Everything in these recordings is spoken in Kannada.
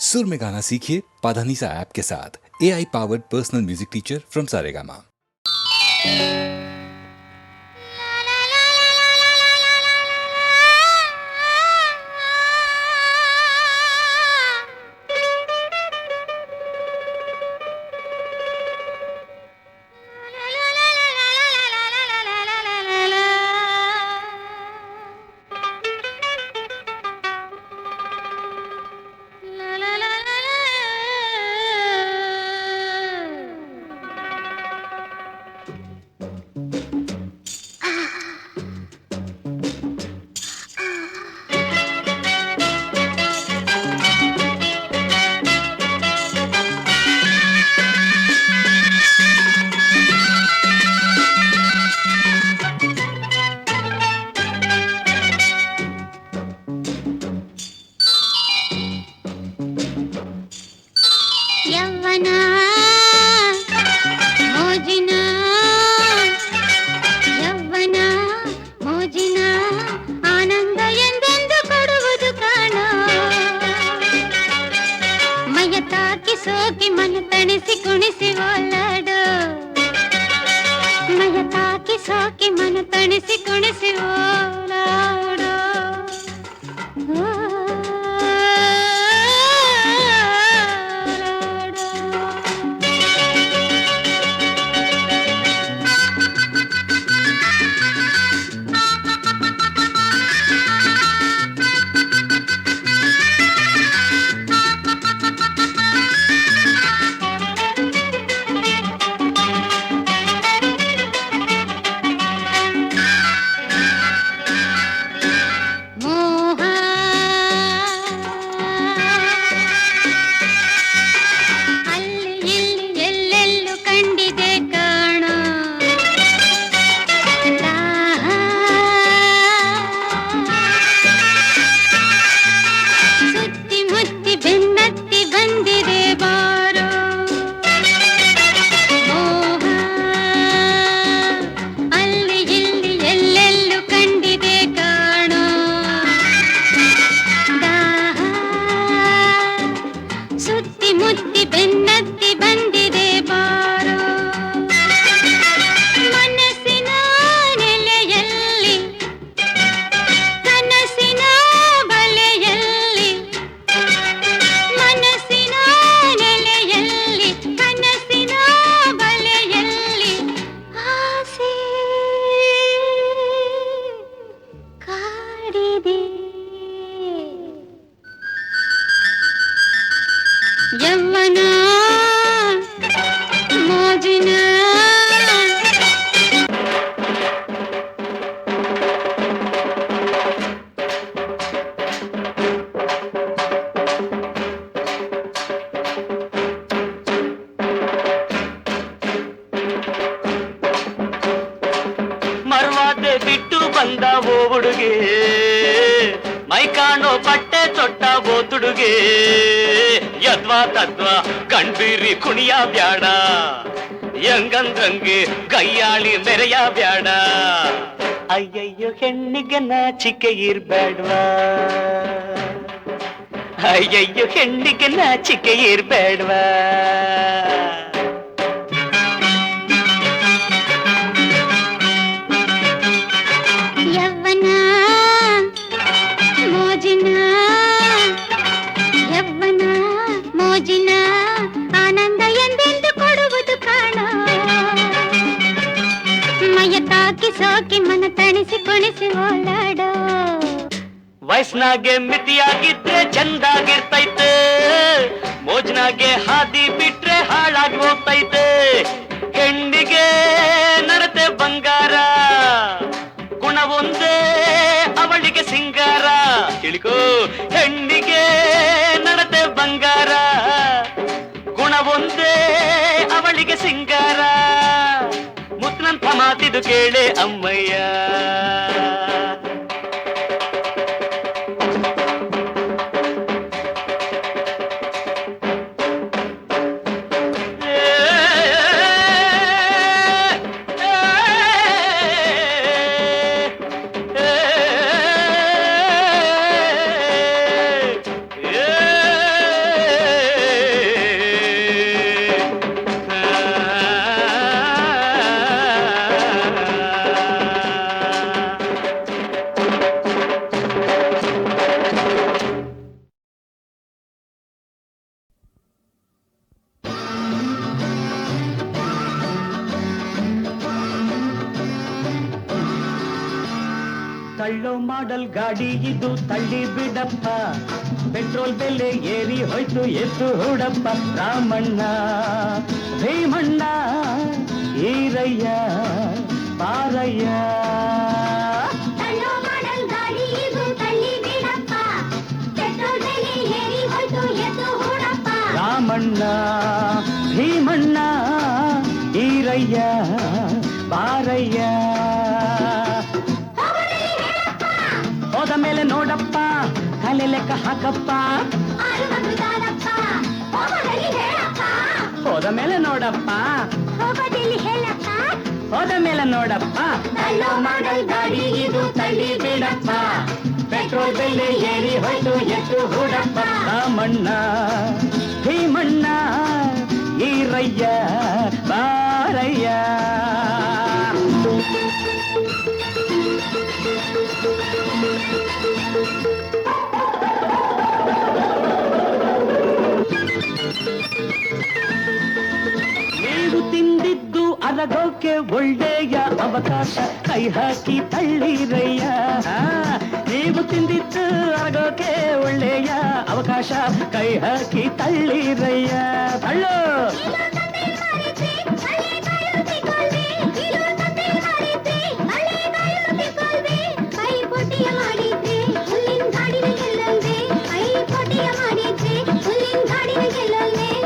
सुर में गाना सीखिए पाधानीसा ऐप के साथ। AI powered personal music teacher from Saregama. ಯವ್ವನ ಮೋಜಿನ ಯವ್ವನ ಮೋಜಿನ ಆನಂದ ಎಂದೆಂದು ಕೊಡುವುದು ಕಾಣ ಮೈಯ ತಾಕಿ ಸೋಕಿ ಮನ ತಣಿಸಿ ಕುಣಿಸಿ ಓಲಾಡು ಮೈಯ ತಾಕಿ ಸೋಕಿ ಮನ ತಣಿಸಿ ಕುಣಿಸಿ ಓಲಾಡು ಯವ್ವನ ಮೋಜಿನ ಮರವಾದೆ ಬಿಟ್ಟು ಬಂದ ಓ ಹುಡುಗೆ ಮೈ ಕಾಣೋ ಬಟ್ಟೆ ತೊಟ್ಟ ಓ ತುಡುಗೆ ಯದ್ವಾ ತದ್ವಾ ಕಣ್ಬೀರಿ ಕುಣಿಯ ಬ್ಯಾಡ ಹೆಂಗಂದ್ರಂಗೆ ಗೈಯಾಳಿ ಮೆರೆಯ ಬ್ಯಾಡ ಅಯ್ಯಯ್ಯೋ ಹೆಣ್ಣಿಗೆ ನಾಚಿಕೆ ಇರ್ಬೇಡ್ವಾ ಅಯ್ಯಯ್ಯೋ ಹೆಣ್ಣಿಗೆ ನಾಚಿಕೆ ಇರ್ಬೇಡ್ವಾ ಯವ್ವನ ಮೋಜಿನ ಯವ್ವನ ಮೋಜಿನ ಆನಂದ ಎಂದೆಂದು ಕೊಡುವುದು ಕಾಣ ಮೈಯ ತಾಕಿ ಸೋಕಿ ಮನ ತಣಿಸಿ ಕುಣಿಸಿ ಓಲಾಡೋ ವಯಸ್ಸಿನಾಗೆ ಮಿತಿಯಾಗಿದ್ರೆ ಚಂದಾಗಿರ್ತೈತೆ ಮೋಜ್ನಾಗೆ ಹಾದಿ ಬಿಟ್ರೆ ಹಾಳಾಗಿ ಹೋಗ್ತೈತೆ ಹೆಣ್ಣಿಗೆ ನಡತೆ ಬಂಗಾರ ಗುಣ ಒಂದೇ ಅವಳಿಗೆ ಸಿಂಗಾರ ತಿಳ್ಕೋ ಹೆಣ್ಣಿಗೆ ನಡತೆ ಬಂಗಾರ ಗುಣ ಒಂದೇ ಅವಳಿಗೆ ಸಿಂಗಾರ ಮುತ್ತಿನಂಥ ಮಾತಿದು ಕೇಳೆ ಅಮ್ಮಯ್ಯ ತಳ್ಳೋ ಮಾಡಲ್ ಗಾಡಿ ಇದು ತಳ್ಳಿ ಬಿಡಪ್ಪ ಪೆಟ್ರೋಲ್ ಬೆಲೆ ಏರಿ ಹೋಯ್ತು ಎದ್ದು ಹುಡಪ್ಪ ರಾಮಣ್ಣ ಭೀಮಣ್ಣ ಈರಯ್ಯ ಪಾರಯ್ಯ ತಳ್ಳೋ ಮಾಡಲ್ ಗಾಡಿ ಇದು ತಳ್ಳಿ ಬಿಡಪ್ಪ ಪೆಟ್ರೋಲ್ ಬೆಲೆ ಏರಿ ಹೋಯ್ತು ಎದ್ದು ಹುಡಪ್ಪ ರಾಮಣ್ಣ ಭೀಮಣ್ಣ ಈರಯ್ಯ ಪಾರಯ್ಯ ಹೋದ ಮೇಲೆ ನೋಡಪ್ಪ ತಲೆ ಲೆಕ್ಕ ಹಾಕಪ್ಪ ಆರು ಮಗುದಾರಪ್ಪ ಹೋಗದಲ್ಲಿ ಹೇಳಪ್ಪ ಹೋದ ಮೇಲೆ ನೋಡಪ್ಪ ಹೋಗೋದಿಲ್ಲಿ ಹೇಳಪ್ಪ ಹೋದ ಮೇಲೆ ನೋಡಪ್ಪ ತಳ್ಳೋ ಮಾಡಲ್ ಗಾಡಿ ಇದು ತಳ್ಳಿ ಬಿಡಪ್ಪ ಪೆಟ್ರೋಲ್ ಬೆಲೆ ಏರಿ ಹೋಯ್ತು ಎದ್ದು ಹುಡಪ್ಪ ರಾಮಣ್ಣ ಭೀಮಣ್ಣ ಈರಯ್ಯ ಬಾರಯ್ಯ ನೀವು ತಿಂದಿದ್ದು ಅರಗೋಕೆ ಒಳ್ಳೆಯ ಅವಕಾಶ ಕೈ ಹಾಕಿ ತಳ್ಳಿರಯ್ಯ ನೀವು ತಿಂದಿದ್ದು ಅರಗೋಕೆ ಒಳ್ಳೆಯ ಅವಕಾಶ ಕೈ ಹಾಕಿ ತಳ್ಳಿರಯ್ಯ ತಳ್ಳು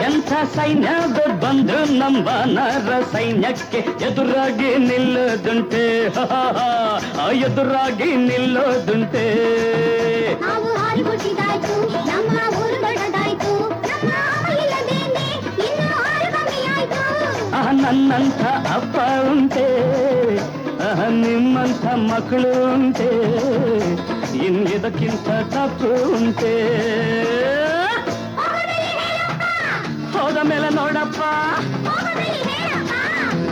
ಎಂಥ ಸೈನ್ಯ ಬಂದು ನಮ್ಮ ನರ ಸೈನ್ಯಕ್ಕೆ ಎದುರಾಗಿ ನಿಲ್ಲೋದುಂಟೆ ಎದುರಾಗಿ ನಿಲ್ಲೋದುಂಟೆ ನಾವು ಹಾಲು ಕೊಟ್ಟಿದ್ದಾಯ್ತು ನಮ್ಮ ಊರು ದೊಡ್ಡದಾಯ್ತು ನಮ್ಮ ಇಲ್ಲದೇನೆ ಇನ್ನು ಹಾಲು ಕಮ್ಮಿಯಾಯ್ತು ನನ್ನಂಥ ಅಪ್ಪ ಉಂಟೆ ನಿಮ್ಮಂಥ ಮಕ್ಕಳು ಉಂಟೆ ಇನ್ನಿದಕ್ಕಿಂತ ತಪ್ಪು ಉಂಟೆ ಹೋದ ಮೇಲೆ ನೋಡಪ್ಪ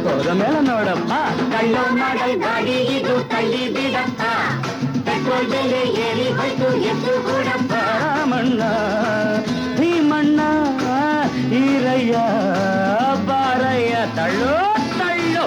ಹೋದ ಮೇಲೆ ನೋಡಪ್ಪ ಕಳ್ಳೋ ಮಾಡಲ್ ಗಾಡಿ ಇದು ತಳ್ಳಿ ಬಿಡಪ್ಪ ಪೆಟ್ರೋಲ್ ಬೆಲೆ ಏರಿ ಹೋಯ್ತು ಎದ್ದು ಕೂಡಪ್ಪ ರಾಮಣ್ಣ ಭೀಮಣ್ಣ ಈರಯ್ಯ ಬಾರಯ್ಯ ತಳ್ಳು ತಳ್ಳು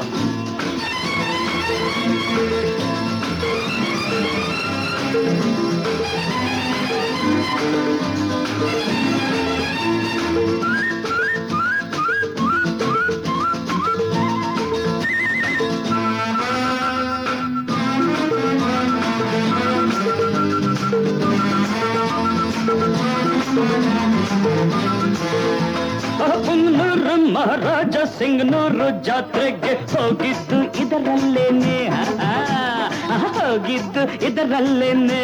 ಪುಂಗ್ನೂರು ಮಹಾರಾಜ ಸಿಂಗ್ನೂರು ಜಾತ್ರೆಗೆ ಹೋಗಿದ್ದು ಇದರಲ್ಲೇನೆ ಹೋಗಿದ್ದು ಇದರಲ್ಲೇನೆ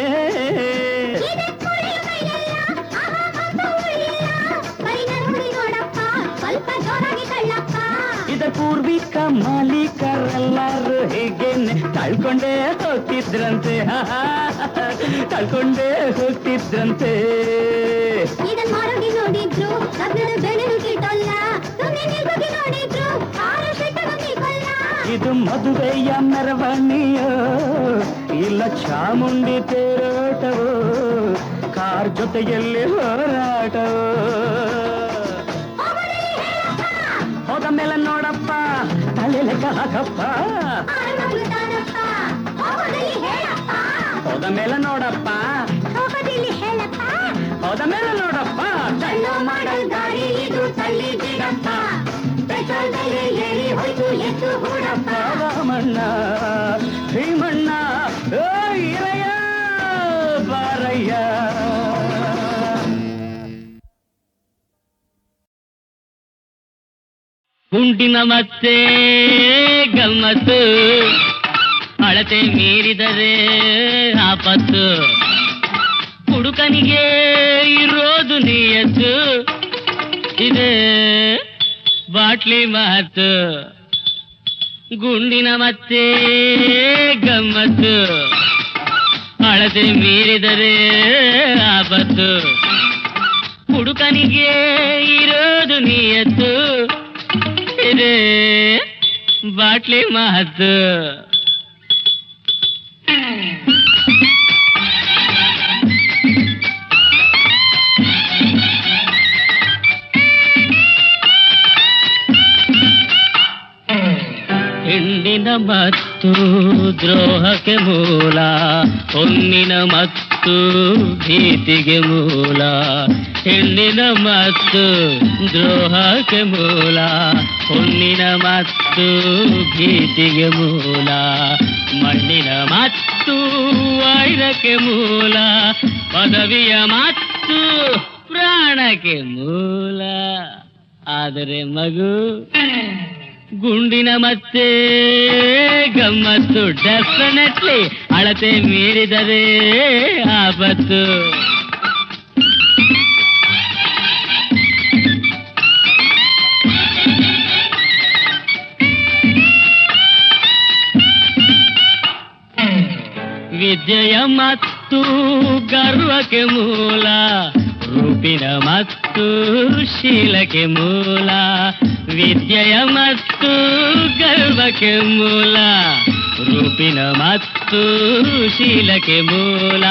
ಇದ ಪೂರ್ವಿಕ ಮಾಲೀಕರೆಲ್ಲರೂ ಹೀಗೇನೆ ತಳ್ಕೊಂಡೇ ಹೋಗ್ತಿದ್ರಂತೆ ತಳ್ಕೊಂಡೇ ಹೋಗ್ತಿದ್ರಂತೆ ಇದನ್ ಮಾರೋಗಿ ನೋಡಿದ್ರು ಕಬ್ಬಿಣ ಬೆಳೆದು ಕಿಟ್ಟಲ್ಲ ಸುಮ್ಮನೆ ನಿಲ್ಗೋಗಿ ನೋಡಿದ್ರು ಆರು ಶೆಟ್ಟಗೋಗಿ ಕೊಲ್ಲ ಇದು ಮದುವೆಯ ಮೆರವಣಿಯೋ ಇಲ್ಲ ಚಾಮುಂಡಿ ತೇರೋಟವೋ ಕಾರ್ ಜೊತೆಯಲ್ಲಿ ಹೋರಾಟವೋ ಹೋದ ಮೇಲೆ ನೋಡಪ್ಪ ತಲೆ ಲೆಕ್ಕ ಹಾಕಪ್ಪ ಆರು ಮಗುದಾರಪ್ಪ ಹೋಗೋದಲ್ಲಿ ಹೇಳಪ್ಪ ಹೋದ ಮೇಲೆ ನೋಡಪ್ಪ ಹೋಗೋದಿಲ್ಲಿ ಹೇಳಪ್ಪ ಹೋದ ಮೇಲೆ ನೋಡಪ್ಪ ತಳ್ಳೋ ಮಾಡಲ್ ಗಾಡಿ ಇದು ತಳ್ಳಿ ಬಿಡಪ್ಪ ಪೆಟ್ರೋಲ್ ಬೆಲೆ ಏರಿ ಹೋಯ್ತು ಎದ್ದು ಹೂಡಪ್ಪ ರಾಮಣ್ಣ ಭೀಮಣ್ಣ ಈರಯ್ಯ ಬಾರಯ್ಯ ಗುಂಡಿನ ಮತ್ತೆ ಗಮ್ಮತ್ತು ಅಳತೆ ಮೀರಿದರೆ ಆಪತ್ತು ಹುಡುಕನಿಗೆ ಇರೋದು ನಿಯತ್ತು ಇದೆ ಬಾಟ್ಲಿ ಮಾತು ಗುಂಡಿನ ಮತ್ತೆ ಗಮ್ಮತ್ತು ಅಳತೆ ಮೀರಿದರೆ ಆಪತ್ತು ಹುಡುಕನಿಗೆ ಇರೋದು ನಿಯತ್ತು ಇದೆ ಬಾಟ್ಲಿ ಮಾತು ಹೆಣ್ಣಿನ ಮತ್ತೆ ಮತ್ತು ದ್ರೋಹಕ್ಕೆ ಮೂಲ, ಹೊನ್ನಿನ ಮತ್ತು ಭೀತಿಗೆ ಮೂಲ. ಹೆಣ್ಣಿನ ಮತ್ತು ದ್ರೋಹಕ್ಕೆ ಮೂಲ, ಹೊನ್ನಿನ ಮತ್ತು ಭೀತಿಗೆ ಮೂಲ. ಮಣ್ಣಿನ ಮತ್ತು ವೈರಕ್ಕೆ ಮೂಲ, ಪದವಿಯ ಮತ್ತು ಪ್ರಾಣಕ್ಕೆ ಮೂಲ. ಆದರೆ ಮಗು ಗುಂಡಿನ ಮತ್ತೆ ಗಮ್ಮತ್ತು. ಡೆಫಿನೆಟ್ಲಿ ಅಳತೆ ಮೀರಿದರೆ ಆಪತ್ತು. ವಿದ್ಯೆಯ ಮತ್ತು ಗರ್ವಕ್ಕೆ ಮೂಲ, ರೂಪಿನ ಮತ್ತು ಶೀಲಕ್ಕೆ ಮೂಲ. ವಿದ್ಯೆಯ ಮತ್ತು ಗರ್ವಕ್ಕೆ ಮೂಲ, ರೂಪಿನ ಮತ್ತು ಶೀಲಕ್ಕೆ ಮೂಲ.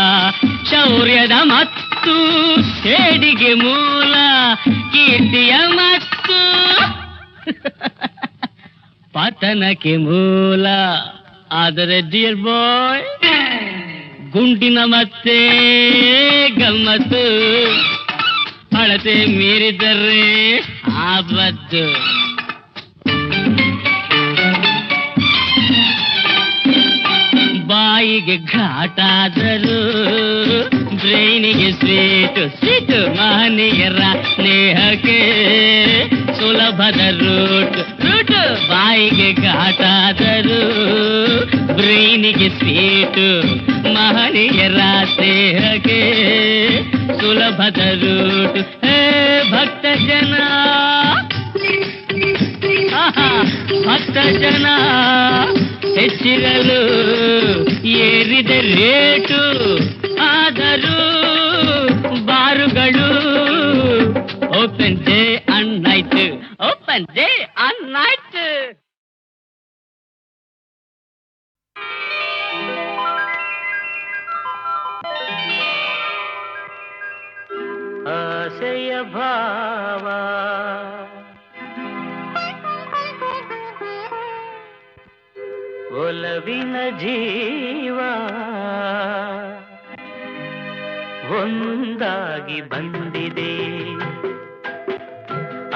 ಶೌರ್ಯದ ಮತ್ತು ಸೇಡಿಗೆ ಮೂಲ, ಕೀರ್ತಿಯ ಮತ್ತು ಪತನಕ್ಕೆ ಮೂಲ. ಆದರೆ ಡಿಯರ್ ಬಾಯ್ ಗುಂಡಿನ ಮತ್ತೆ ಗಮ್ಮತ್ತು, ಅಳತೆ ಮೀರಿದರೆ ಆಪತ್ತು. ಬಾಯಿಗೆ ಘಾಟಾದರೂ ಬ್ರೈನಿಗೆ ಸ್ವೀಟು ಸ್ವೀಟು. ಮಹನೀಯರ ಸ್ನೇಹಕ್ಕೆ ಸುಲಭದ ರೂಟ್ ರೂಟ್. ಬಾಯಿಗೆ ಘಾಟಾದರೂ ಬ್ರೈನಿಗೆ ಸ್ವೀಟು, ಮಹನೀಯರ ಸ್ನೇಹಕ್ಕೆ ಸುಲಭದ ರೂಟ್. ಹೇ ಭಕ್ತ ಜನ, ಭಕ್ತ ಜನ ಹೆಚ್ಚಿರಲು ಏರಿದ ರೇಟು. ಆದರೂ ಬಾರುಗಳು open day and night, open day and night. ಆಸೆಯ ಭಾವ ಒಲವಿನ ಜೀವ ಒಂದಾಗಿ ಬಂದಿದೆ.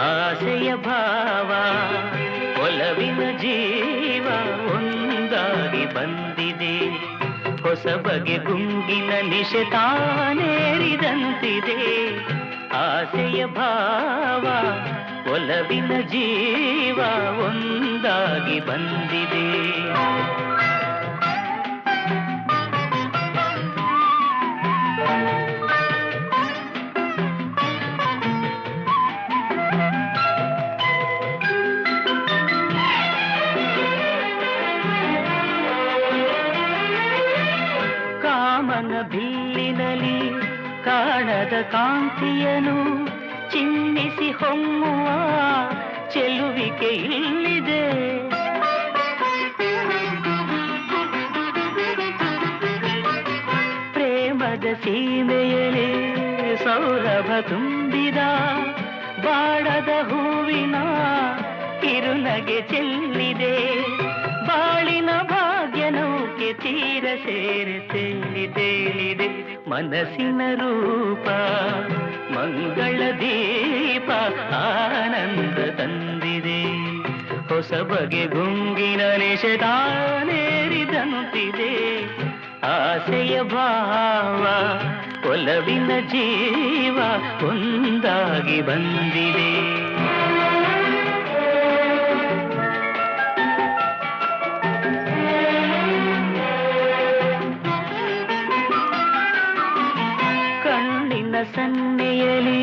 ಆಸೆಯ ಭಾವ ಒಲವಿನ ಜೀವ ಒಂದಾಗಿ ಬಂದಿದೆ. ಹೊಸ ಬಗೆ ಗುಂಗಿನ ನಿಶೆ ತಾನೇರಿದಂತಿದೆ. ಆಸೆಯ ಭಾವ ಒಲವಿನ ಜೀವ ಒಂದಾಗಿ ಬಂದಿದೆ. ಕಾಮನ ಬಿಲ್ಲಿನಲ್ಲಿ ಕಾಣದ ಕಾಂತಿಯನು ಚಿನ್ನಿಸಿ ಹೊಮ್ಮುವ ಚೆಲುವಿಕೆ ಇಲ್ಲಿದೆ. ಪ್ರೇಮದ ಸೀಮೆಯಲ್ಲಿ ಸೌರಭ ತುಂಬಿದ ಬಾಡದ ಹೂವಿನ ಕಿರುನಗೆ ಚೆಲ್ಲಿದೆ. ಬಾಳಿನ ಭಾಗ್ಯ ನೌಕೆ ತೀರ ಸೇರಿ ತೇಲಿ ತೇಲಿದೆ. ಮನಸ್ಸಿನ ರೂಪ ಮಂಗಳ ದೀಪ ಆನಂದ ತಂದಿದೆ. ಹೊಸ ಬಗೆ ಗುಂಗಿನ ನಿಶೆ ತಾನೇರಿದಂತಿದೆ. ಆಸೆಯ ಭಾವ ಒಲವಿನ ಜೀವ ಒಂದಾಗಿ ಬಂದಿದೆ. ಸನ್ನೆಯಲಿ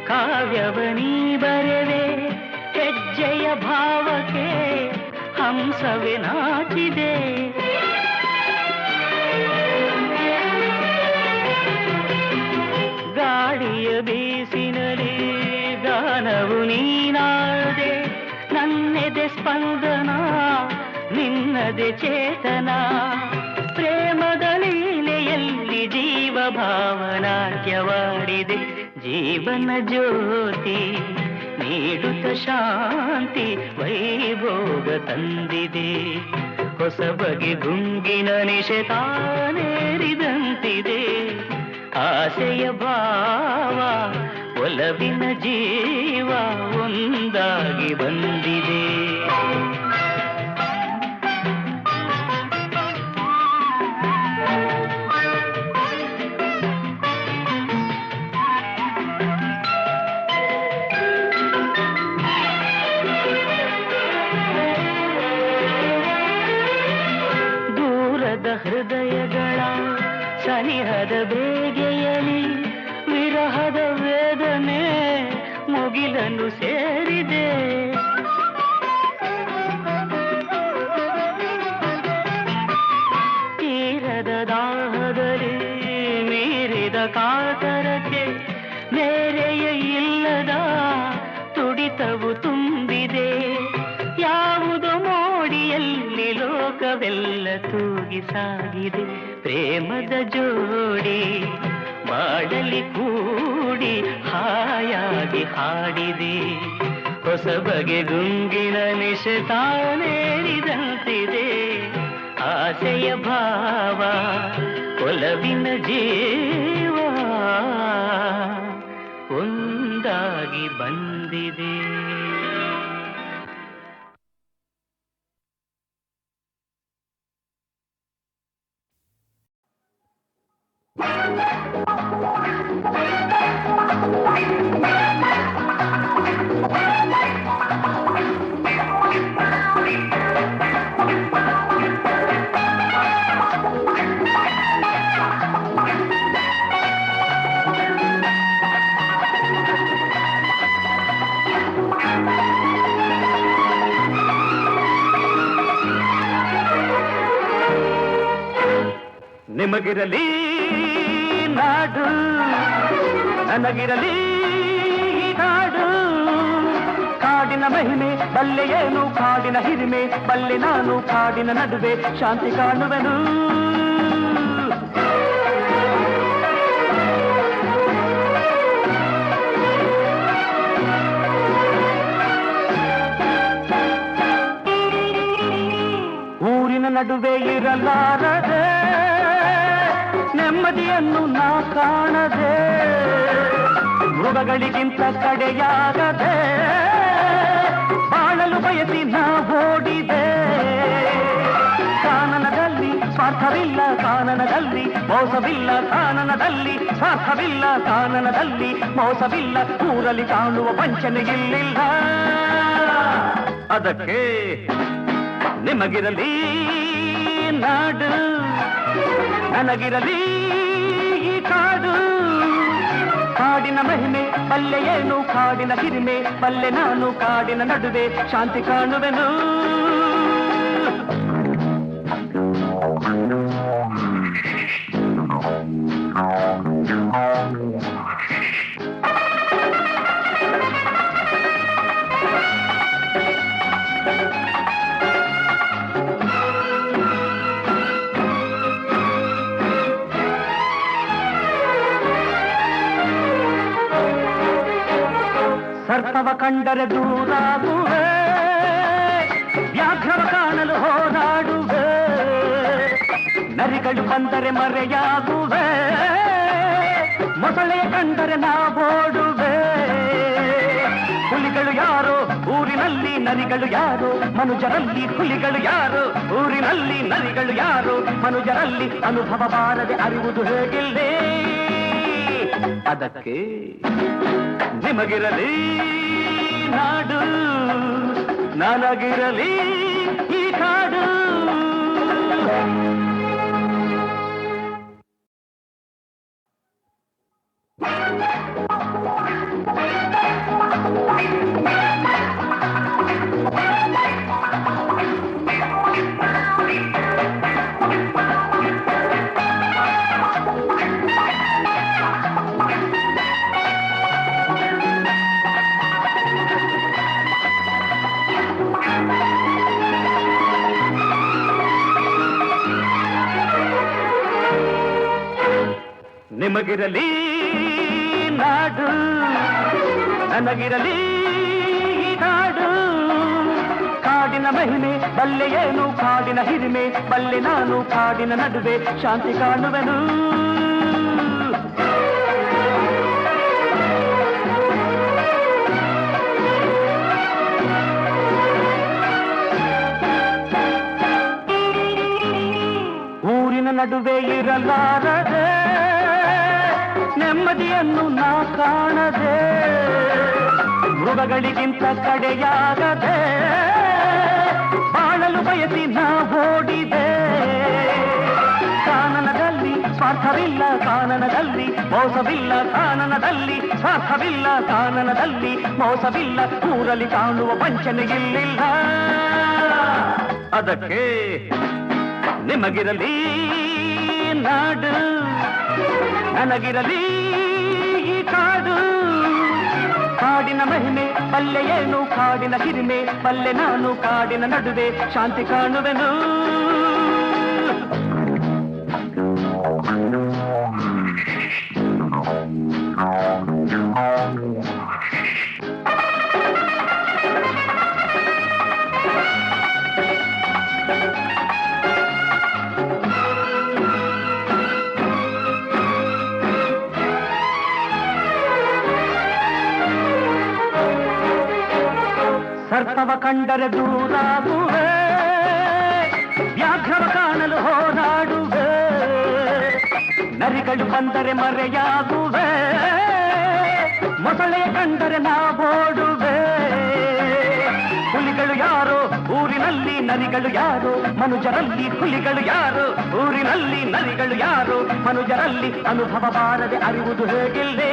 ಕಾವ್ಯವನೀ ಬರೆವೆ. ಹೆಜ್ಜೆಯ ಭಾವಕ್ಕೆ ಹಂಸವೇ ನಾಚಿದೆ. ಗಾಳಿಯ ಬೀಸಿನಲಿ ಗಾನವು ನೀನಾದೆ. ನನ್ನೆದೆ ಸ್ಪಂದನ ನಿನ್ನದೆ ಚೇತನ. ಪ್ರೇಮದ ಲೀಲೆಯಲ್ಲಿ ಜೀವ ಭಾವನಾಟ್ಯವಾಡಿದೆ. ಜೀವನ ಜ್ಯೋತಿ ನೀಡುತ್ತ ಶಾಂತಿ ವೈಭೋಗ ತಂದಿದೆ. ಹೊಸ ಬಗೆ ಗುಂಗಿನ ನಿಶೆ ತಾನೇರಿದಂತಿದೆ ಆಸೆಯ ಭಾವ ಒಲವಿನ ಜೀವ ಒಂದಾಗಿ ಬಂದಿದೆ ಹೃದಯಗಳ ಸನಿಹದ ಬೇಗೆಯಲಿ ವಿರಹದ ವೇದನೆ ಮುಗಿಲನ್ನು ಸೇರಿದೆ ತೀರದ ದಾಹದಲ್ಲಿ ಮೀರಿದ ಕಾತರಕ್ಕೆ ಮೇರೆಯ ಇಲ್ಲದ ತುಡಿತವು ತುಂಬಿದೆ ಯಾವುದೋ ಮೋಡಿಯಲ್ಲಿ ಲೋಕವೆಲ್ಲ ತೂಗಿ ಸಾಗಿದೆ ಪ್ರೇಮದ ಜೋಡಿ ಮಾಡಲಿ ಕೂಡಿ ಹಾಯಾಗಿ ಹಾಡಿದೆ ಹೊಸ ಬಗೆ ಗುಂಗಿನ ನಿಶೆ ತಾನೇರಿದಂತಿದೆ ಆಸೆಯ ಭಾವ ಒಲವಿನ ಜೀವ ಒಂದಾಗಿ ಬಂದಿದೆ ನಿಮಗಿರಲಿ ನಾಡು ನನಗಿರಲಿ ನಾಡು ಕಾಡಿನ ಮಹಿಮೆ ಬಲ್ಲೆಯೇನು ಕಾಡಿನ ಹಿರಿಮೆ ಬಲ್ಲೆ ನಾನು ಕಾಡಿನ ನಡುವೆ ಶಾಂತಿ ಕಾಣುವೆನು ಊರಿನ ನಡುವೆ ಇರಲಾರದೆ ನೆಮ್ಮದಿಯನ್ನು ನಾ ಕಾಣದೆ ಮೃಗಗಳಿಗಿಂತ ಕಡೆಯಾಗದೆ ಬಾಳಲು ಬಯಸಿ ನಾ ಓಡಿದೆ ಕಾನನದಲ್ಲಿ ಸ್ವಾರ್ಥವಿಲ್ಲ ಕಾನನದಲ್ಲಿ ಮೋಸವಿಲ್ಲ ಕಾನನದಲ್ಲಿ ಸ್ವಾರ್ಥವಿಲ್ಲ ಕಾನನದಲ್ಲಿ ಮೋಸವಿಲ್ಲ ಊರಲ್ಲಿ ಕಾಣುವ ವಂಚನೆ ಇಲ್ಲಿಲ್ಲ ಅದಕ್ಕೆ ನಿಮಗಿರಲಿ ನಾಡು ನನಗಿರಲಿ ಈ ಕಾಡು ಕಾಡಿನ ಮಹಿಮೆ ಬಲ್ಲೆಯೇನು ಕಾಡಿನ ಹಿರಿಮೆ ಬಲ್ಲೆ ನಾನು ಕಾಡಿನ ನಡುವೆ ಶಾಂತಿ ಕಾಣುವೆನು ಸರ್ಪವ ಕಂಡರೆ ದೂರಾಗುವೆ ವ್ಯಾಘ್ರವ ಕಾಣಲು ಹೋರಾಡುವೆ ನರಿಗಳು ಬಂದರೆ ಮರೆಯಾಗುವೆ ಮೊಸಳೆಯ ಕಂಡರೆ ನಾವೋಡುವೆ ಹುಲಿಗಳು ಯಾರೋ ಊರಿನಲ್ಲಿ ನರಿಗಳು ಯಾರೋ ಮನುಜರಲ್ಲಿ ಹುಲಿಗಳು ಯಾರೋ ಊರಿನಲ್ಲಿ ನರಿಗಳು ಯಾರೋ ಮನುಜರಲ್ಲಿ ಅನುಭವ ಬಾರದೆ ಅರಿವುದು ಹೇಗಿಲ್ಲೇ ಅದಕ್ಕೆ ನಿಮಗಿರಲಿ ನಾಡು ನನಗಿರಲಿ ಈ ಕಾಡು ನಿಮಗಿರಲಿ ನಾಡು ನನಗಿರಲಿ ಕಾಡು ಕಾಡಿನ ಕಾಡಿನ ಮಹಿಮೆ ಬಲ್ಲೆ ಏನು ಕಾಡಿನ ಹಿರಿಮೆ ಬಲ್ಲೆ ನಾನು ಕಾಡಿನ ನಡುವೆ ಶಾಂತಿ ಕಾಣುವೆನು. ಊರಿನ ನಡುವೆ ಇರಲಾರದೆ ನೆಮ್ಮದಿಯನ್ನು ನಾ ಕಾಣದೆ ಮೃಗಗಳಿಗಿಂತ ಕಡೆಯಾಗದೆ ಬಾಳಲು ಬಯಸಿ ನಾ ಓಡಿದೆ. ಕಾನನದಲ್ಲಿ ಸ್ವಾರ್ಥವಿಲ್ಲ ಕಾನನದಲ್ಲಿ ಮೋಸವಿಲ್ಲ ಕಾನನದಲ್ಲಿ ಸ್ವಾರ್ಥವಿಲ್ಲ ಕಾನನದಲ್ಲಿ ಮೋಸವಿಲ್ಲ ಊರಲ್ಲಿ ಕಾಣುವ ವಂಚನೆ ಇಲ್ಲಿಲ್ಲ. ಅದಕ್ಕೆ ನಿಮಗಿರಲಿ ನಾಡು ನನಗಿರಲಿ ಈ ಕಾಡು. ಕಾಡಿನ ಮಹಿಮೆ ಬಲ್ಲೆ ಏನು ಕಾಡಿನ ಹಿರಿಮೆ ಬಲ್ಲೆ ನಾನು ಕಾಡಿನ ನಡುವೆ ಶಾಂತಿ ಕಾಣುವೆನು. ಸರ್ಪವ ಕಂಡರೆ ದೂರಾಗುವೆ ವ್ಯಾಘ್ರವ ಕಾಣಲು ಹೋರಾಡುವೆ ನರಿಗಳು ಬಂದರೆ ಮರೆಯಾಗುವೆ ಮೊಸಳೆ ಕಂಡರೆ ನಾಬೋಡುವೆ. ಹುಲಿಗಳು ಯಾರೋ ಊರಿನಲ್ಲಿ ನರಿಗಳು ಯಾರೋ ಮನುಜರಲ್ಲಿ ಹುಲಿಗಳು ಯಾರೋ ಊರಿನಲ್ಲಿ ನರಿಗಳು ಯಾರೋ ಮನುಜರಲ್ಲಿ ಅನುಭವ ಬಾರದೆ ಅರಿವುದು ಹೇಗಿಲ್ಲೇ.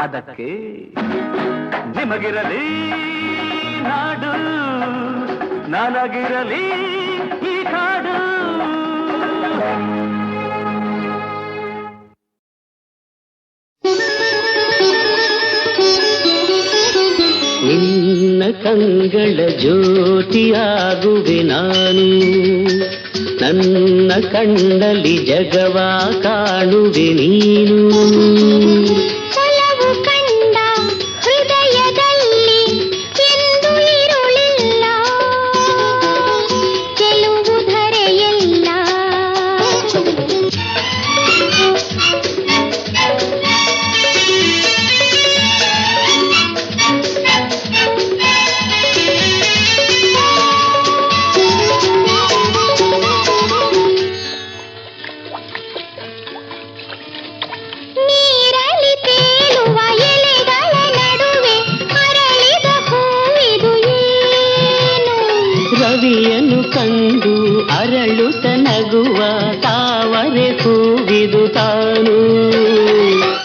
ಅದಕ್ಕೆ ನಿಮಗಿರಲಿ ನಾಡು ನನಗಿರಲಿ ಈ ಕಾಡು. ನಿನ್ನ ಕಂಗಳ ಜ್ಯೋತಿಯಾಗುವೆ ನಾನು ನನ್ನ ಕಣ್ಣಲ್ಲಿ ಜಗವ ಕಾಣುವೆ ನೀನು. ರವಿಯನ್ನು ಕಂಡು ಅರಳುತ್ತ ನಗುವ ತಾವರೆ ಹೂವಿದು ತಾನು.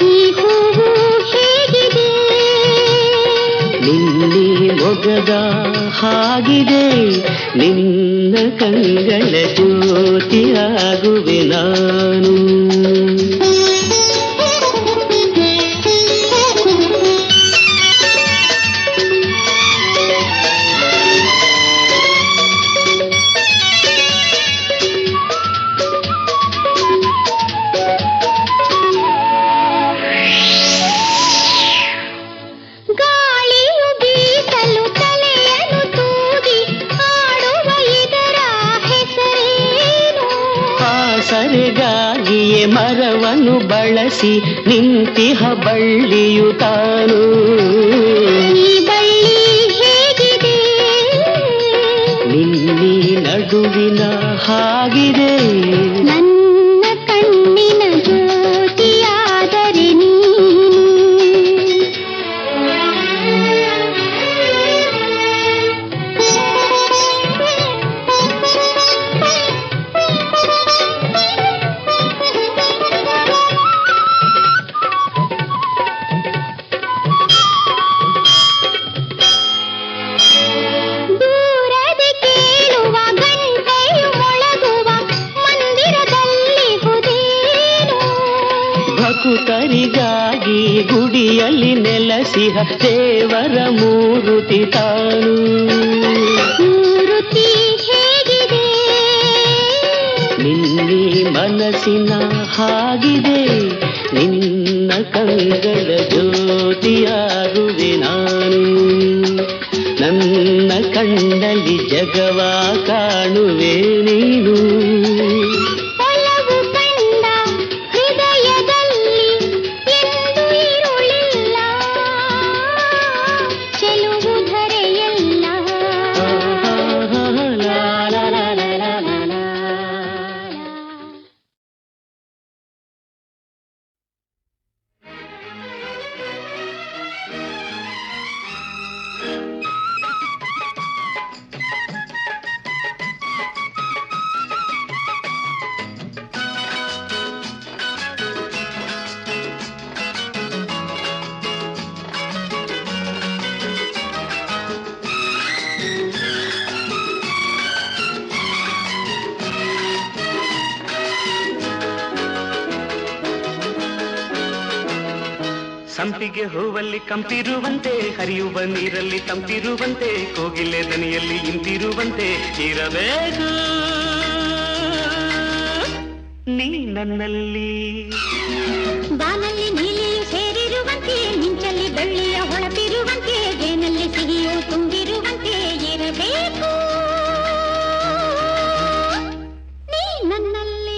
ಈ ಹೂವು ಹೇಗಿದೆ ನಿನ್ನೆ ಮೊಗದ ಹಾಗಿದೆ ನಿನ್ನ ಕಂಗಳ ಜ್ಯೋತಿಯಾಗುವೆ ನಾನು. ಸರಿಗಾಗಿಯೇ ಮರವನ್ನು ಬಳಸಿ ನಿಂತಿಹ ಬಳ್ಳಿಯು ತಾನು. ಈ ಬಳ್ಳಿ ಹೇಗಿದೆ ನಿನ್ನಿ ನಡುವಿನ ಹಾಗಿದೆ ನನ್ನ ಕಣ್ಣಿನ ಜ್ಯೋತಿಯಾದರೆ ನೀನು. ಭಕ್ತರಿಗಾಗಿ ಗುಡಿಯಲ್ಲಿ ನೆಲೆಸಿಹ ದೇವರ ಮೂರುತಿ ತಾನು. ಮೂರುತಿ ಹೇಗಿದೆ ನಿನ್ನಿ ಮನಸ್ಸಿನ ಹಾಗಿದೆ ನಿನ್ನ ಕಂಗಳ ಜ್ಯೋತಿಯಾಗುವೆ ನಾನು. ನನ್ನ ಕಣ್ಣಲ್ಲಿ ಜಗವ ಕಾಣುವೆ ನೀನು. ಒಲವು ಕಂಡ ಹೃದಯದಲ್ಲಿ ಎಂದು ಇರುಳಿಲ್ಲ, ಚೆಲುವು ಧರೆಯಲ್ಲ. ಲಾ ಲಾ ಲಾ ಲಾ ಲಾ ಲಾ ಲಾ. ಸಂಪಿಗೆ ಹೂವಲ್ಲಿ ಕಂಪಿರುವಂತೆ, ಹರಿಯುವ ನೀರಲ್ಲಿ ತಂಪಿರುವಂತೆ, ಕೋಗಿಲೆ ದನಿಯಲ್ಲಿ ಇಂತಿರುವಂತೆ ಇರಬೇಕು ನೀ ನನ್ನಲ್ಲಿ. ಬಾನಲ್ಲಿ ನೀಲಿಯು ಸೇರಿರುವಂತೆ, ಮಿಂಚಲ್ಲಿ ಬೆಳ್ಳಿಯ ಹೊಳಪಿರುವಂತೆ, ಜೇನಲ್ಲಿ ಸಿಹಿಯು ತುಂಬಿರುವಂತೆ ಇರಬೇಕು ನೀ ನನ್ನಲ್ಲಿ.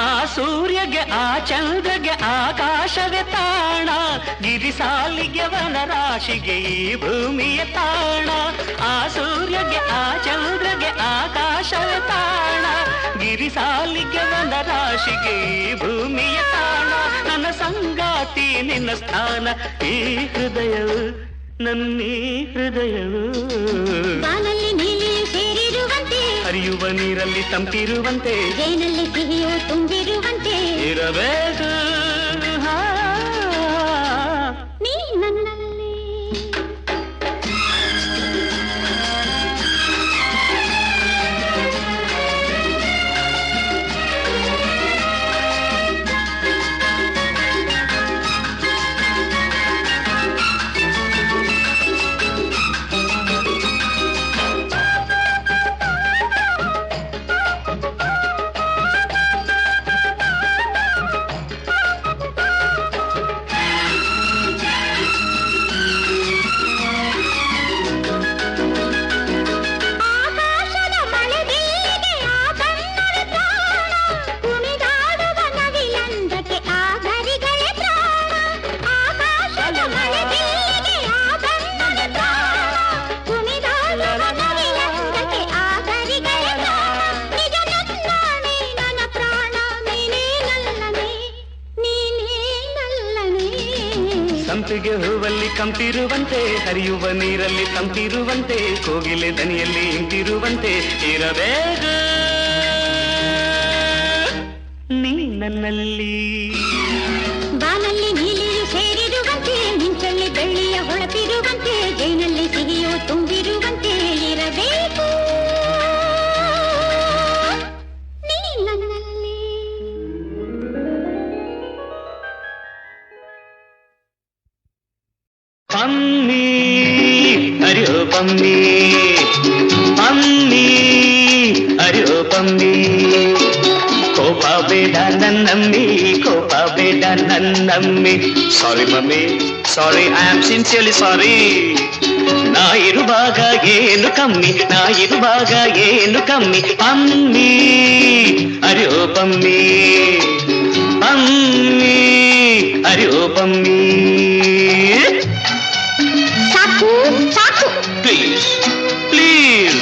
ಆ ಸೂರ್ಯಗೆ ಆ ಚಂದ್ರಗೆ ಆಕಾಶವೇ ತಾಣ, ಗಿರಿಸಾಲಿಗೆ ವನರಾಶಿಗೆ ಈ ಭೂಮಿಯ ತಾಣ. ಆ ಸೂರ್ಯಗೆ ಆ ಚಂದ್ರಗೆ ಆಕಾಶವೇ ತಾಣ, ಗಿರಿಸಾಲಿಗೆ ವನರಾಶಿಗೆ ಈ ಭೂಮಿಯ ತಾಣ. ನನ್ನ ಸಂಗಾತಿ ನಿನ್ನ ಸ್ಥಾನ, ಈ ಹೃದಯವು ನನ್ನೀ ಹೃದಯವು. ಬಾನಲ್ಲಿ ನೀಲಿಯು ಸೇರಿರುವಂತೆ, ಹರಿಯುವ ನೀರಲ್ಲಿ ತಂಪಿರುವಂತೆ, ಜೇನಲ್ಲಿ ಸಿಹಿಯು ತುಂಬಿರುವಂತೆ ಇರಬೇಕು ನೀ ನನ್ನಲ್ಲಿ. ಸಂಪಿಗೆ ಹೂವಲ್ಲಿ ಕಂಪಿರುವಂತೆ, ಹರಿಯುವ ನೀರಲ್ಲಿ ತಂಪಿರುವಂತೆ, ಕೋಗಿಲೆ ದನಿಯಲ್ಲಿ ಇಂತಿರುವಂತೆ ಇರಬೇಕು ನೀ ನನ್ನಲ್ಲಿ. ಬಾನಲ್ಲಿ ನೀಲಿಯು ಸೇರಿರುವಂತೆ, ಮಿಂಚಲ್ಲಿ ಬೆಳ್ಳಿಯ ಹೊಳಪಿರುವಂತೆ, ಜೇನಲ್ಲಿ ಸಿಹಿಯು ತುಂಬಿರುವಂತೆ ಇರಬೇಕು ನೀ ನನ್ನಲ್ಲಿ. ಪಮ್ಮಿ ಅರಿಯೋ ಪಮ್ಮಿ, ಪಮ್ಮಿ ಅರಿಯೋ ಪಮ್ಮಿ, ಕೋಪ ಬೇಡ ನನ್ನಮ್ಮಿ, ಕೋಪ ಬೇಡ ನನ್ನಮ್ಮಿ. Sorry mummy, sorry, I am sincerely sorry. ನಾ ಇರುವಾಗ ಏನು ಕಮ್ಮಿ, ನಾ ಇರುವಾಗ ಏನು ಕಮ್ಮಿ. ಪಮ್ಮಿ ಅರಿಯೋ ಪಮ್ಮಿ, ಪಮ್ಮಿ ಅರಿಯೋ ಪಮ್ಮಿ. ಸಾಕು ಸಾಕು, ಪ್ಲೀಸ್ ಪ್ಲೀಸ್.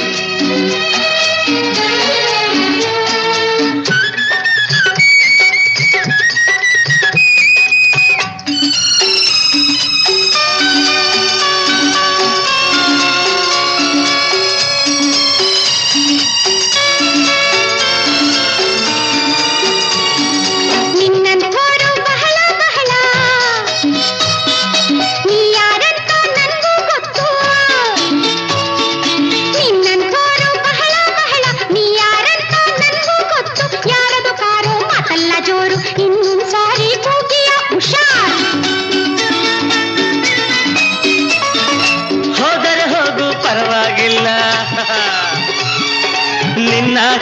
ನಿನ್ನಂಥೋರು ಬಹಳ ಬಹಳ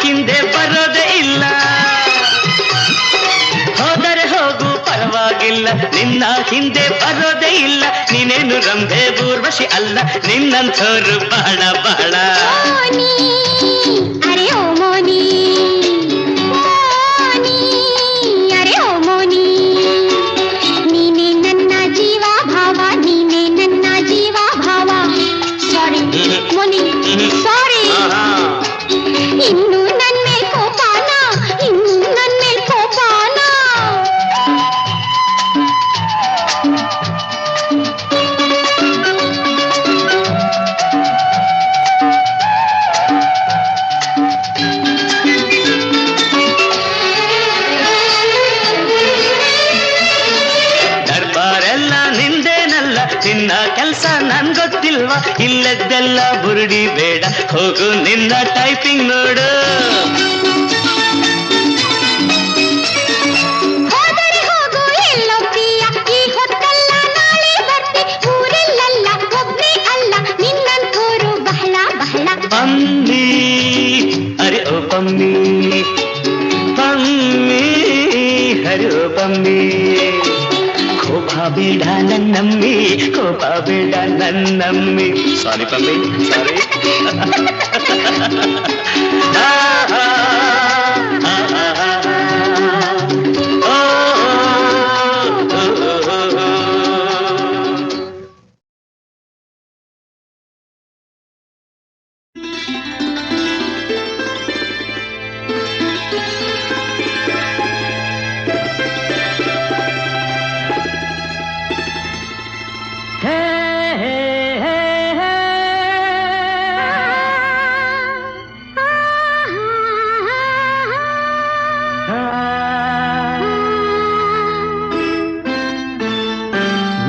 ಹಿಂದೆ ಬರೋದೇ ಇಲ್ಲ. ಹೋದರೆ ಹೋಗು ಪರವಾಗಿಲ್ಲ, ನಿನ್ನ ಹಿಂದೆ ಬರೋದೇ ಇಲ್ಲ. ನೀನೇನು ರಂಭೆ ಊರ್ವಶಿ ಅಲ್ಲ, ನಿನ್ನಂಥೋರು ಬಹಳ ಬಹಳ. ಮೋನಿ ಅರೆ ಓ ಮೋನಿ, ಮೋನಿ ಅರೆ ಓ ಮೋನಿ, ನೀನೇ ನನ್ನ ಜೀವ ಭಾವ, ನೀನೇ ನನ್ನ ಜೀವ ಭಾವ. ಸಾರಿ ಮೋನಿ, ಸಾರಿ. ಇನ್ನು ನನ್ನ ಮೇಲ್ ಕೋಪಾನ, ಇನ್ನು ನನ್ನ ಮೇಲ್ ಕೋಪಾನ. ದರ್ಬಾರೆಲ್ಲ ನಿಂದೇನಲ್ಲ, ನಿನ್ನ ಕೆಲ್ಸ ನನ್ ಗೊತ್ತಿಲ್ವಾ? ಇಲ್ಲದ್ದೆಲ್ಲ ಬುರುಡಿ ಬೇಡ, ಹೋಗು ನಿನ್ನ ಟೈಪಿಂಗ್ ನೋಡು. ಹೋದರೆ ಹೋಗು ಎಲ್ಲೊಪ್ಪಿಯ, ಈ ಹೊತ್ತಲ್ಲ ನಾಳೆ ಬರ್ತಿ. ಊರಲ್ಲಲ್ಲ ಒಬ್ನೇ ಅಲ್ಲ, ನಿನ್ನಂಥೋರು ಬಹಳ ಬಹಳ. ಪಮ್ಮಿ ಅರೆ ಓ ಪಮ್ಮಿ, ಪಮ್ಮಿ ಹರಿ ಓ ಪಮ್ಮಿ. ಕೋಪ ಬೇಡ ನನ್ನಮ್ಮಿ, ಕೋಪ ಬೇಡ ನನ್ನಮ್ಮಿ. ಸಾರಿ ಪಮ್ಮಿ, ಸಾರಿ.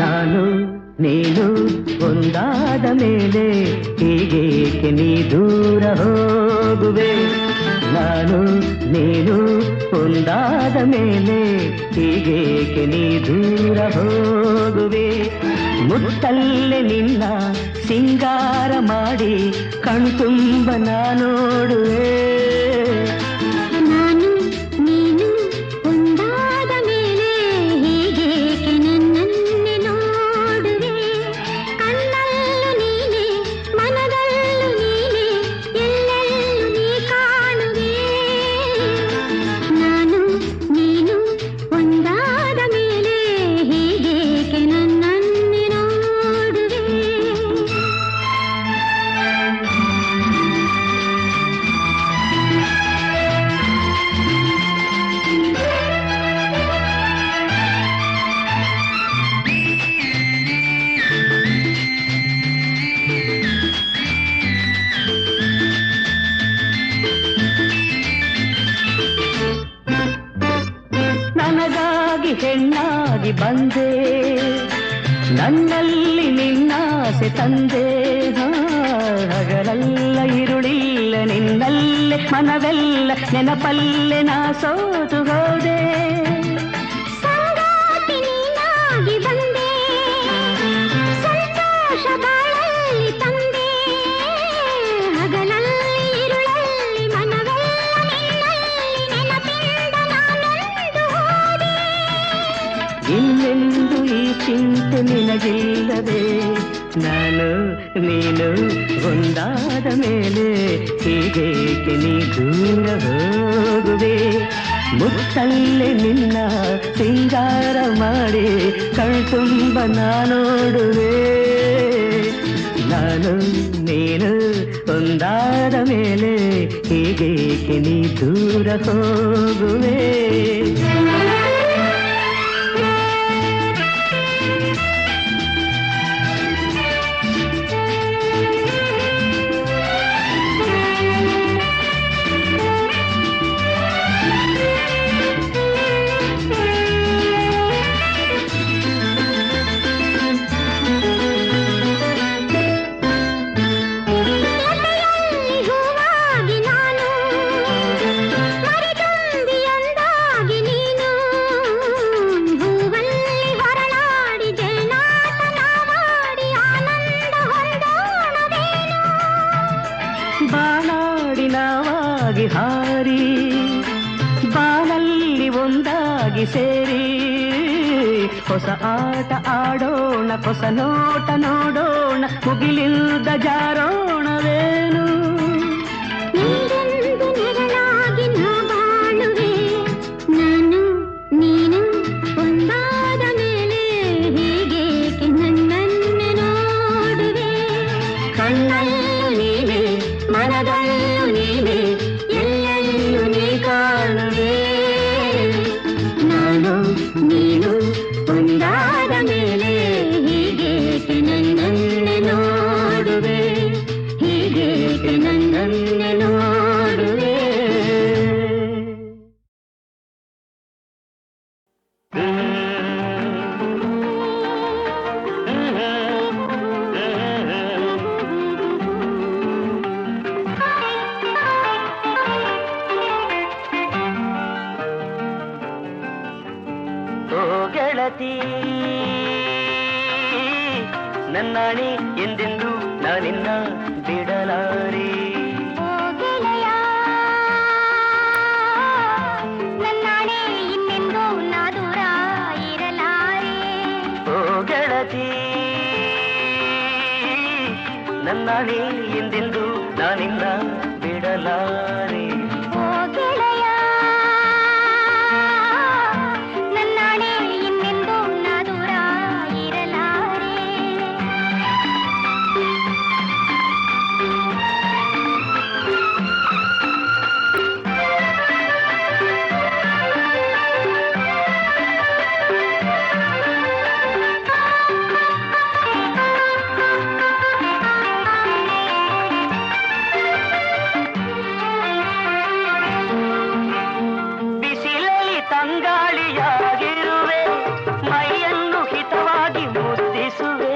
ನಾನು ನೀನು ಒಂದಾದ ಮೇಲೆ ಹೀಗೇಕೆ ನೀ ದೂರ ಹೋಗುವೆ? ನಾನು ನೀನು ಒಂದಾದ ಮೇಲೆ ಹೀಗೇಕೆ ನೀ ದೂರ ಹೋಗುವೆ? ಮುತ್ತಲ್ಲೇ ನಿನ್ನ ಸಿಂಗಾರ ಮಾಡಿ ಕಣ್ತುಂಬ ನೋಡುವೆ. ನಾನು ನೀನು ಒಂದಾದ ಮೇಲೆ ಹೀಗೇಕೆ ನನ್ನನ್ನೇ ನೋಡುವೆ? ಕಣ್ಣಲ್ಲೂ ನೀನೆ, ಮನದಲ್ಲೂ ನೀನೆ, ಎಲ್ಲೆಲ್ಲೂ ನೀ ಕಾಣುವೆ. ನಾನು ನೀನು ಒಂದಾದ ಮೇಲೆ ಹೀಗೇಕೆ ನನ್ನನ್ನೇ ನೋಡುವೆ? ನನಗಾಗಿ ಹೆಣ್ಣಾಗಿ ಬಂದೆ, ನನ್ನಲ್ಲಿ ನಿನ್ನಾಸೆ ತಂದೆ. ಹಗಲೆಲ್ಲ ಇರುಳಿಲ್ಲ ನಿನ್ನಲ್ಲೇ, ಮನವೆಲ್ಲ ನೆನಪಲ್ಲೇ ನಾ ಸೋತು ಹೋದೆ. ಸಂಗಾತಿ ನೀನಾಗಿ ಬಂದೆ, ಸಂತೋಷ ಬಾಳಲ್ಲಿ ತಂದೆ. ಹಗಲಲ್ಲಿ ಇರುಳಲ್ಲಿ ಮನವೆಲ್ಲ ನಿನ್ನಲ್ಲಿ, ನೆನಪಿಂದ ನಾನೊಂದು ಹೋದೆ. ಇನ್ನೆಂದು ಈ ಚಿಂತೆ ನಿನಗಿಲ್ಲದೆ, ನಾನು ನೀನು ಒಂದಾದ ಮೇಲೆ ಹೀಗೇಕೆ ನೀ ದೂರ ಹೋಗುವೆ? ಮುತ್ತಲ್ಲೇ ನಿನ್ನ ಸಿಂಗಾರ ಮಾಡಿ ಕಣ್ತುಂಬ ನೋಡುವೆ. ನಾನು ನೀನು ಒಂದಾದ ಮೇಲೆ ಹೀಗೇಕೆ ನೀ ದೂರ ಹೋಗುವೆ? ಹೂವಾಗಿ ನಾನು, ಮರೆತುಂಬಿ ಅಂದಾಗಿ ನೀನು. ಹೊಸ ಆಟ ಆಡೋಣ, ಹೊಸ ನೋಟ ನೋಡೋಣ, ಮುಗಿಲಿಲ್ದ ಜಾರೋಣವೇನು. ನೀರೆಂದು ನೆರಳಾಗಿ ನಾ ಬಾಳುವೆ, ನಾನು ನೀನು ಒಂದಾದ ಮೇಲೆ ಹೀಗೇಕೆ ನನ್ನನ್ನು ನೋಡುವೆ. ಕಣ್ಣಲ್ಲೂ ನೀನೆ, ಮನದಲ್ಲೂ ನೀನೆ, ಎಲ್ಲೆಲ್ಲೂ ನೀ ಕಾಣುವೆ. ನಾನು ನೀನು ಒಂದಾದ ಮೇಲೆ ಹೀಗೇಕೆ ನನ್ನನ್ನು ನೋಡುವೆ, ಹೀಗೇಕೆ ನನ್ನನ್ನು ನೋಡುವೆ. ಓ ಗೆಳತಿ, ನನ್ನಾಣಿ ಎಂದೆಂದು ನಾನಿನ್ನ ಬಿಡಲಾರೆ. ಓ ಗೆಳೆಯ, ನನ್ನಾಣೆ ಇನ್ನೆಂದೂ ನಾ ದೂರ ಇರಲಾರೆ. ಓ ಗೆಳತಿ, ನನ್ನಾಣಿ ಎಂದೆಂದು ನಾನಿನ್ನ ಬಿಡಲಾರೆ. ಓ ಗೆಳೆಯ, ನನ್ನಾಣೆ ಇನ್ನೆಂದೂ ನಾ ದೂರ ಇರಲಾರೆ. ಬಿಸಿಲಲ್ಲಿ ತಂಗಾಳಿಯಾಗಿರುವೆ, ಮೈಯನ್ನು ಹಿತವಾಗಿ ಮುದ್ದಿಸುವೆ.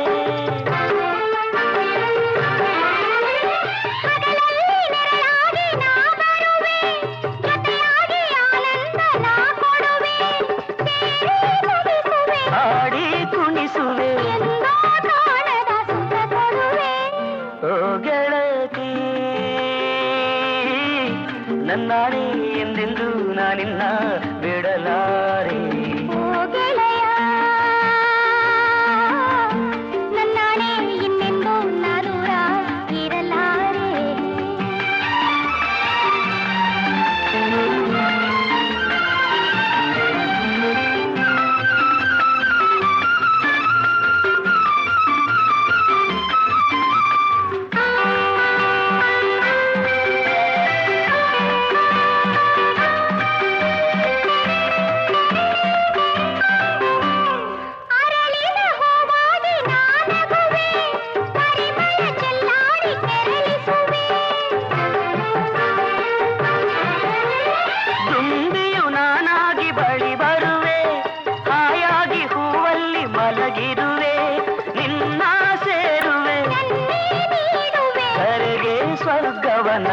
ಹಗಲಲ್ಲಿ ನೆರಳಾಗಿ ನಾ ಬರುವೆ, ಜೊತೆಯಾಗಿ ಆನಂದ ನಾ ಕೊಡುವೆ. ಸೇರಿ ಸವಿಸುವೆ, ಹಾಡಿ ಕುಣಿಸುವೆ. ಎಂದೋ ಕಾಣದ ಸುಖ ಕೊಡುವೆ. ಓ ಗೆಳತಿ, ನನ್ನಾಣಿ ಎಂದೆಂದು ನಾನಿನ್ನ ಬಿಡಲಾರೆ. ಓ ಗೆಳೆಯ, ನನ್ನಾಣೆ ಇನ್ನೆಂದೂ ನಾ ದೂರ ಇರಲಾರೆ. ಅರಳಿದ ಹೂವಾಗಿ ನಾ ನಗುವೆ, ಪರಿಮಳ ಚೆಲ್ಲಾಡಿ ಕೆರಳಿಸುವೆ. ತುಂಬಿಯು ನಾನಾಗಿ ಬಳಿ ಬರುವೆ, ಹಾಯಾಗಿ ಹೂವಲ್ಲಿ ಮಲಗಿರುವೆ. ನಿನ್ನ ಸೇರುವೆ, ನನ್ನೇ ನೀಡುವೆ, ಕರೆಗೆ ಸ್ವರ್ಗವನ